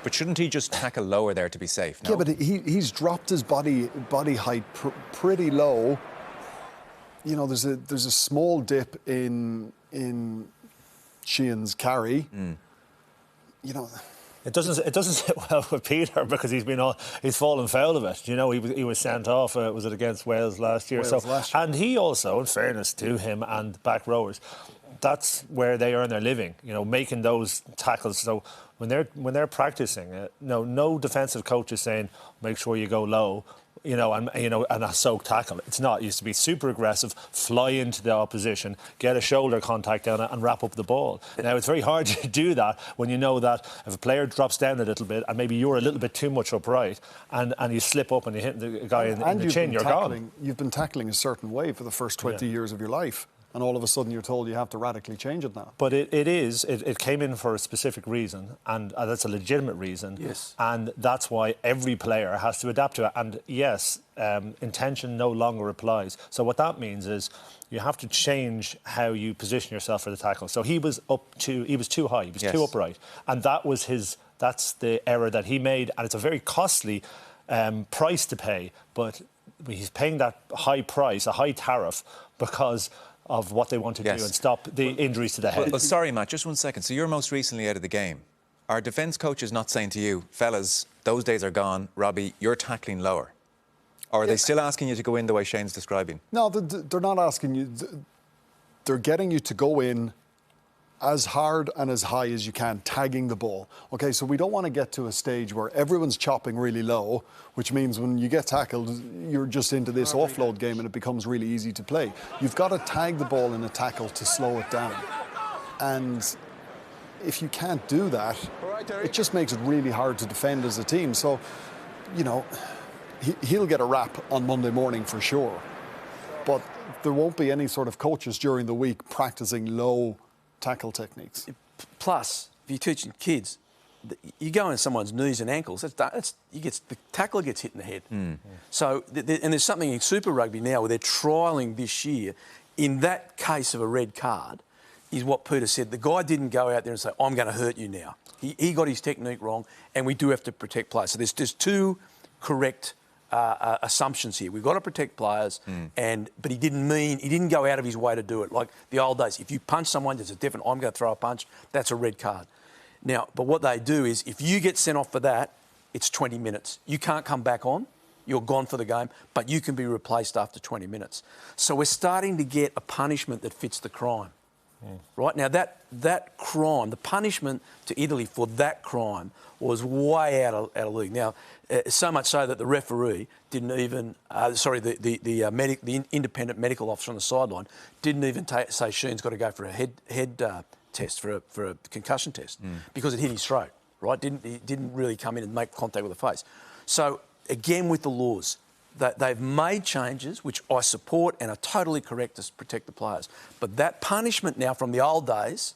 But shouldn't he just tackle lower there to be safe? No? Yeah, but he's dropped his body height pretty low. You know, there's a small dip in Sheehan's carry. You know. It doesn't sit well with Peter because he's fallen foul of it. You know, he was sent off. Was it against Wales last year? And he also, in fairness to him and back rowers, that's where they earn their living. You know, making those tackles. So when they're practicing, no defensive coach is saying make sure you go low. And a soak tackle. It's not. It used to be super aggressive, fly into the opposition, get a shoulder contact down it and wrap up the ball. Now, it's very hard to do that when you know that if a player drops down a little bit and maybe you're a little bit too much upright and you slip up and you hit the guy in the chin, you're gone. You've been tackling a certain way for the first 20 years of your life. And all of a sudden you're told you have to radically change it now. But it came in for a specific reason, and that's a legitimate reason. Yes. And that's why every player has to adapt to it. And yes, intention no longer applies. So what that means is you have to change how you position yourself for the tackle. So he was too high, he was too upright. And that's the error that he made, and it's a very costly price to pay, but he's paying that high price, a high tariff, because of what they want to do and stop the injuries to the head. Well, sorry, Matt, just 1 second. So you're most recently out of the game. Are defence coaches not saying to you, fellas, those days are gone, Robbie, you're tackling lower? Or are they still asking you to go in the way Shane's describing? No, they're not asking you. They're getting you to go in as hard and as high as you can, tagging the ball. OK, so we don't want to get to a stage where everyone's chopping really low, which means when you get tackled, you're just into this offload game and it becomes really easy to play. You've got to tag the ball in a tackle to slow it down. And if you can't do that, it just makes it really hard to defend as a team. So, you know, he'll get a rap on Monday morning for sure. But there won't be any sort of coaches during the week practicing low tackle techniques. Plus, if you're teaching kids, you go into someone's knees and ankles, the tackler gets hit in the head. So, and there's something in Super Rugby now where they're trialling this year. In that case of a red card, is what Peter said. The guy didn't go out there and say, I'm going to hurt you now. He got his technique wrong, and we do have to protect players. So there's two correct assumptions here. We've got to protect players, but he didn't go out of his way to do it. Like the old days, if you punch someone, there's a definite, I'm going to throw a punch, that's a red card. Now, but what they do is, if you get sent off for that, it's 20 minutes. You can't come back on. You're gone for the game, but you can be replaced after 20 minutes. So we're starting to get a punishment that fits the crime. Right? Now, that crime, the punishment to Italy for that crime was way out of league. Now, so much so that the referee didn't even, the independent medical officer on the sideline didn't even say Sheen's got to go for a head test, for a concussion test, because it hit his throat, right? He didn't really come in and make contact with the face. So, again, with the laws, they've made changes, which I support and are totally correct to protect the players. But that punishment now from the old days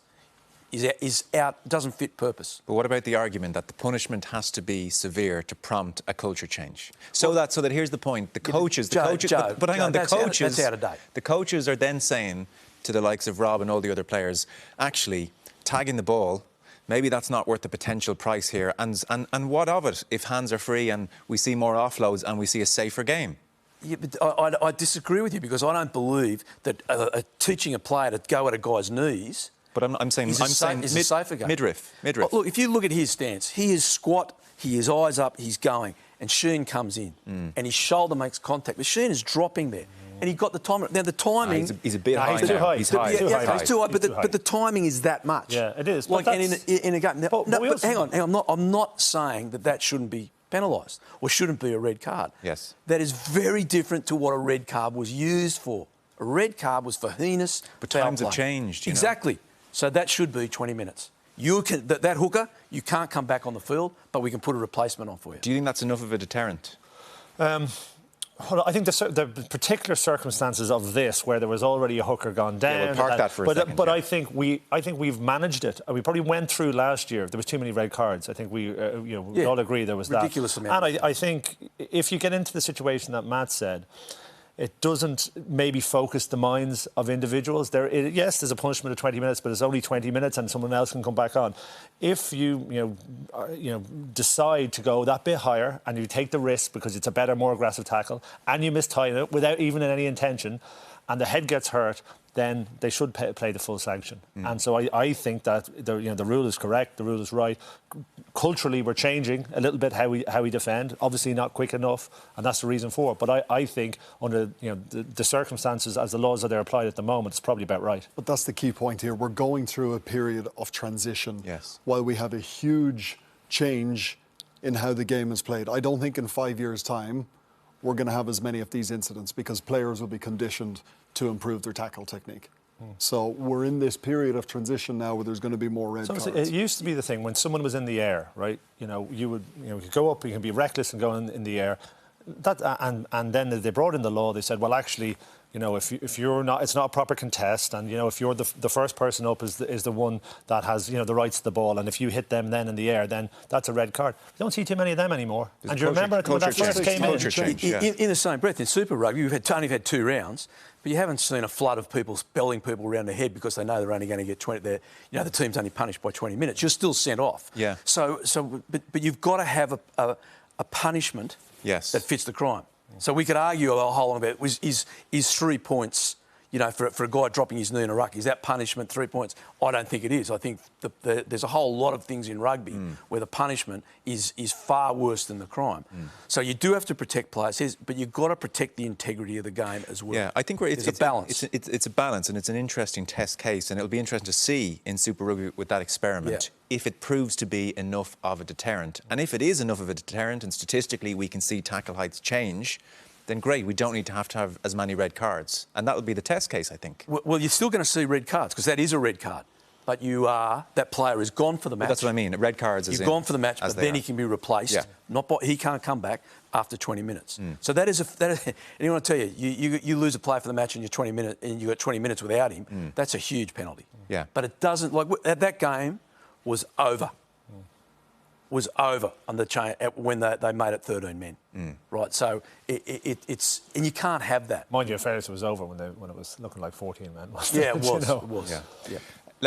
is out, doesn't fit purpose. But what about the argument that the punishment has to be severe to prompt a culture change? So that here's the point: the coaches, but hang on, that's out of date. The coaches are then saying to the likes of Rob and all the other players, actually, tagging the ball, maybe that's not worth the potential price here. And what of it if hands are free and we see more offloads and we see a safer game? Yeah, but I disagree with you, because I don't believe that teaching a player to go at a guy's knees. But I'm saying is a safer game. Midriff. Oh, look, if you look at his stance, he is squat, he is eyes up, he's going, and Sheen comes in, and his shoulder makes contact. But Sheen is dropping there. And he got the time. Now, the timing... he's a bit high. He's too high. He's high. He's too high, but the timing is that much. Yeah, it is. Like, and in a game... But hang on. I'm not saying that shouldn't be penalised or shouldn't be a red card. Yes. That is very different to what a red card was used for. A red card was for heinous But times have changed, Exactly. So that should be 20 minutes. That hooker, you can't come back on the field, but we can put a replacement on for you. Do you think that's enough of a deterrent? Well, I think the particular circumstances of this, where there was already a hooker gone down. Yeah, we'll park that for a second. But I think we've managed it. We probably went through last year. There was too many red cards. I think we all agree there was ridiculous that. amount. And I think if you get into the situation that Matt said, it doesn't maybe focus the minds of individuals. Yes, there's a punishment of 20 minutes, but it's only 20 minutes and someone else can come back on. If you decide to go that bit higher and you take the risk because it's a better, more aggressive tackle and you mistime it without even any intention and the head gets hurt, then they should play the full sanction. And so I think that the rule is correct, the rule is right. Culturally, we're changing a little bit how we defend. Obviously, not quick enough, and that's the reason for it. But I think under the circumstances as the laws are there applied at the moment, it's probably about right. But that's the key point here. We're going through a period of transition. Yes. While we have a huge change in how the game is played. I don't think in 5 years' time we're going to have as many of these incidents because players will be conditioned to improve their tackle technique. So we're in this period of transition now where there's going to be more red cards. It used to be the thing when someone was in the air, right? You could go up, you can be reckless and go in the air. And then they brought in the law. They said, well, actually, if you're not, it's not a proper contest, and if you're the first person up is the one that has the rights to the ball, and if you hit them then in the air, then that's a red card. You don't see too many of them anymore. And you remember when that first came in? In the same breath, in Super Rugby, you've only had 2 rounds, but you haven't seen a flood of people belling people around the head because they know they're only going to get 20. The team's only punished by 20 minutes. You're still sent off. Yeah. But you've got to have a punishment that fits the crime. So we could argue a whole lot about is 3 points, for a guy dropping his knee in a ruck, is that punishment 3 points? I don't think it is. I think there's a whole lot of things in rugby where the punishment is far worse than the crime. So you do have to protect players, but you've got to protect the integrity of the game as well. Yeah, I think it's a balance. It's a balance, and it's an interesting test case, and it'll be interesting to see in Super Rugby with that experiment if it proves to be enough of a deterrent. And if it is enough of a deterrent, and statistically we can see tackle heights change, then great, we don't need to have as many red cards. And that will be the test case, I think. Well, you're still going to see red cards, because that is a red card. But that player is gone for the match. But that's what I mean, red cards You've gone for the match, but then he can be replaced. Yeah. He can't come back after 20 minutes. So that is and I want to tell you, you lose a player for the match and you've got 20 minutes without him, that's a huge penalty. Yeah. But it doesn't, that game was over. Was over on the chain when they made it 13 men, right? So it's and you can't have that. Mind you, in fairness, it was over when it was looking like 14 men. Yeah, it was. It was. Yeah.